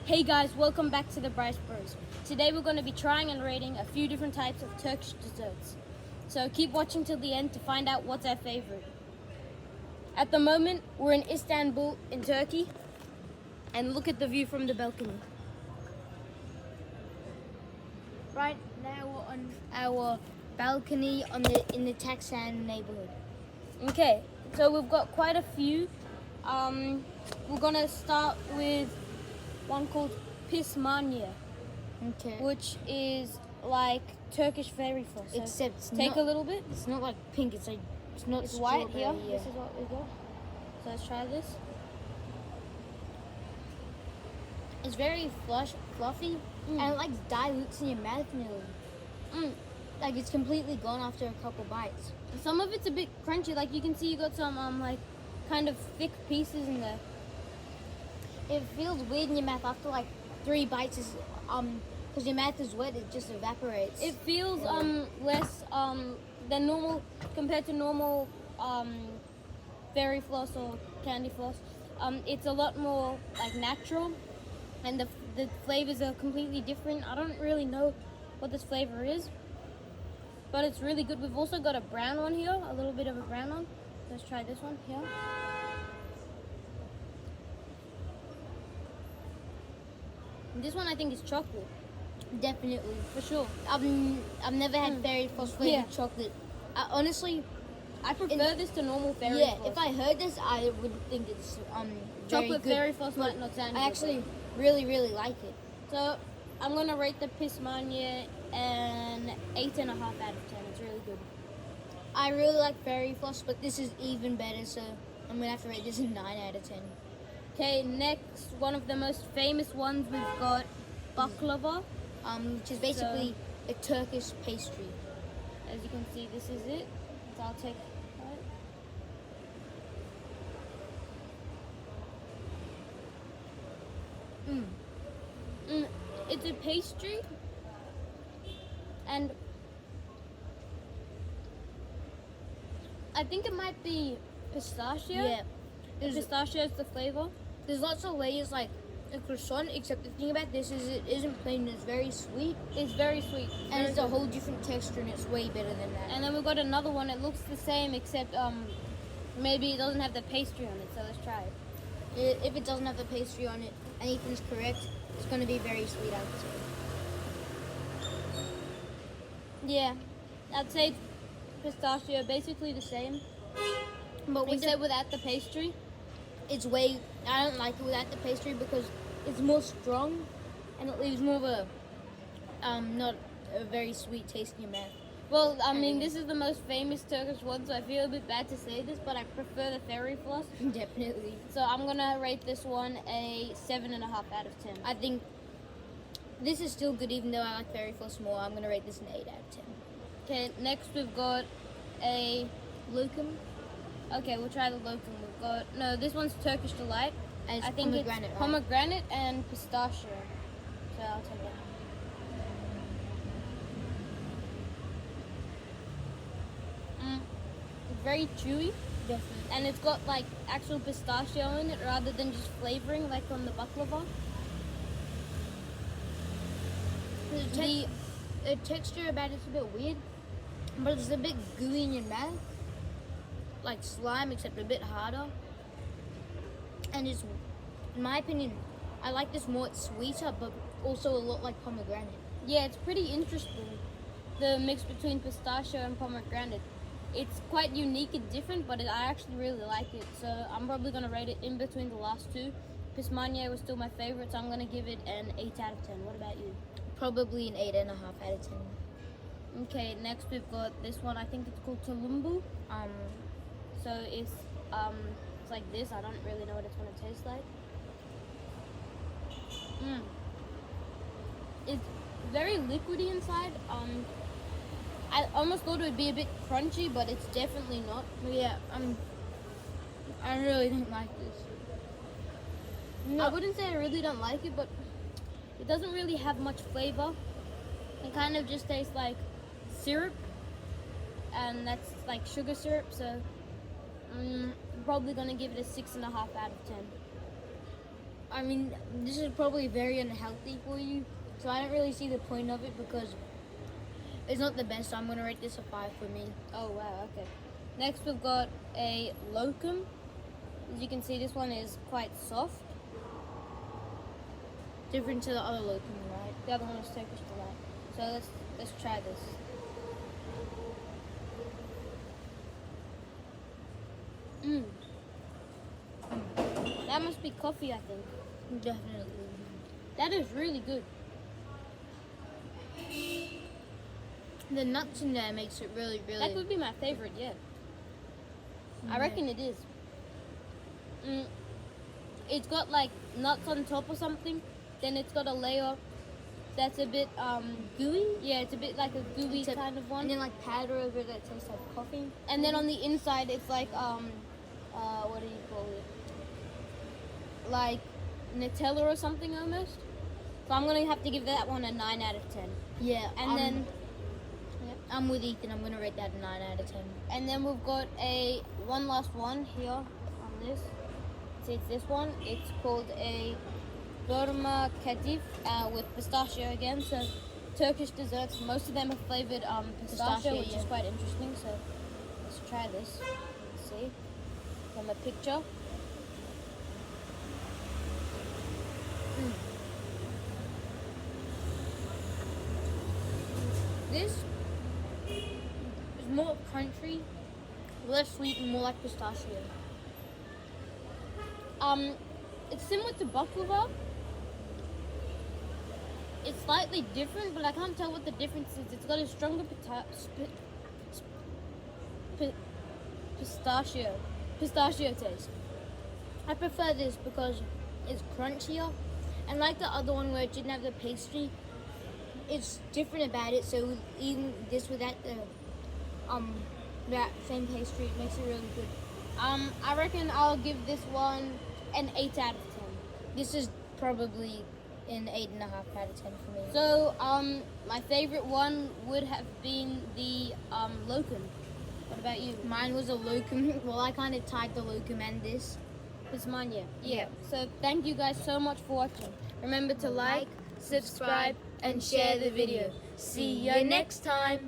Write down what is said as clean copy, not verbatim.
Hey guys, welcome back to the Bryce Bros. Today we're going to be trying and rating a few different types of Turkish desserts. So keep watching till the end to find out what's our favorite. At the moment, we're in Istanbul in Turkey, and look at the view from the balcony. Right now we're on our balcony in the Taksan neighborhood. Okay, so we've got quite a few. We're going to start with one called Pismanya, which is like Turkish fairy floss. So Except take a little bit. It's not like pink. It's not. It's white here. Yeah. This is what we got. So let's try this. It's very fluffy, and it like dilutes in your mouth nearly. Like it's completely gone after a couple bites. Some of it's a bit crunchy. Like you can see, you got some like kind of thick pieces in there. It feels weird in your mouth after like 3 bites. Because your mouth is wet, it just evaporates. It feels less than normal compared to normal fairy floss or candy floss. It's a lot more like natural, and the flavors are completely different. I don't really know what this flavor is, but it's really good. We've also got a brown one here, a little bit of a brown one. Let's try this one here. This one I think is chocolate. Definitely. For sure. I've never had fairy floss flavored chocolate. Honestly, I prefer this to normal fairy floss. Yeah, if I heard this, I would think it's chocolate very fairy floss might not sound good. I actually really like it. So I'm gonna rate the Pismanya an 8.5 out of 10. It's really good. I really like fairy floss, but this is even better, so I'm gonna have to rate this a 9 out of 10. Okay, next, one of the most famous ones, we've got baklava, which is basically a Turkish pastry. As you can see, this is it. So I'll take it. It's a pastry, and I think it might be pistachio. Yeah. Pistachio is the flavor. There's lots of layers like a croissant, except the thing about this is it isn't plain, it's very sweet. It's very sweet. And it's a whole different texture, and it's way better than that. And then we've got another one, it looks the same, except maybe it doesn't have the pastry on it, so let's try it. If it doesn't have the pastry on it, and Ethan's correct, it's going to be very sweet, I would say. Yeah, I'd say pistachio, basically the same. But except without the pastry. I don't like it without the pastry because it's more strong and it leaves more of a not a very sweet taste in your mouth. Well, I mean, this is the most famous Turkish one, so I feel a bit bad to say this, but I prefer the fairy floss. Definitely. So I'm gonna rate this one a 7.5 out of 10. I think this is still good, even though I like fairy floss more. I'm gonna rate this an 8 out of 10. Okay, next we've got a lokum. Okay, we'll try the lokum. We've got this one's Turkish delight. And I think pomegranate, it's right? pomegranate and pistachio. So I'll take it. It's very chewy. Definitely. And it's got like actual pistachio in it rather than just flavoring like on the baklava. The texture about it's a bit weird, but it's a bit gooey in your mouth. Like slime, except a bit harder. And it's, in my opinion, I like this more. It's sweeter, but also a lot like pomegranate. Yeah, it's pretty interesting, the mix between pistachio and pomegranate. It's quite unique and different, but I actually really like it. So I'm probably going to rate it in between the last two. Pismanya was still my favorite, so I'm going to give it an 8 out of 10. What about you? Probably an 8.5 out of 10. Okay, next we've got this one. I think it's called tulumbu. So it's like this. I don't really know what it's going to taste like. It's very liquidy inside. I almost thought it would be a bit crunchy, but it's definitely not. Yeah, I really don't like this. No. I wouldn't say I really don't like it, but it doesn't really have much flavor. It kind of just tastes like syrup, and that's like sugar syrup, so I'm probably going to give it a 6.5 out of 10. I mean, this is probably very unhealthy for you, so I don't really see the point of it because it's not the best. So I'm gonna rate this a 5 for me. Oh wow, okay. Next we've got a locum. As you can see, this one is quite soft. Different to the other locum, right? The other one is Turkish delight. So let's try this. Mmm. That must be coffee, I think. Definitely. That is really good. The nuts in there makes it really, really. That would be my favorite, yeah. I Yeah. reckon it is. It's got like nuts on top or something. Then it's got a layer that's a bit Gooey. yeah, it's a bit like a gooey It's a- kind of one. And then like powder over it that tastes like coffee. And then on the inside, it's like what do you call it? Like Nutella or something almost. So I'm gonna have to give that one a 9 out of 10. Yeah. And then I'm with Ethan. I'm gonna rate that a 9 out of 10. we've got one last one here on this. See, it's this one. It's called a Burma Kadif with pistachio again. So Turkish desserts, most of them are flavored pistachio, which is yeah. quite interesting. So let's try this. Let's see from a picture. This is more crunchy, less sweet, and more like pistachio. It's similar to baklava. It's slightly different, but I can't tell what the difference is. It's got a stronger pistachio taste. I prefer this because it's crunchier, and like the other one where it didn't have the pastry, it's different about it. So even this without the that same pastry, it makes it really good. I reckon I'll give this one an 8 out of 10. This is probably an 8.5 out of 10 for me. So, my favorite one would have been the locum. What about you? Mine was a locum. Well, I kind of tied the locum and this. It's mine, yeah. Yeah. So, thank you guys so much for watching. Remember to like, subscribe, and share the video. See you next time.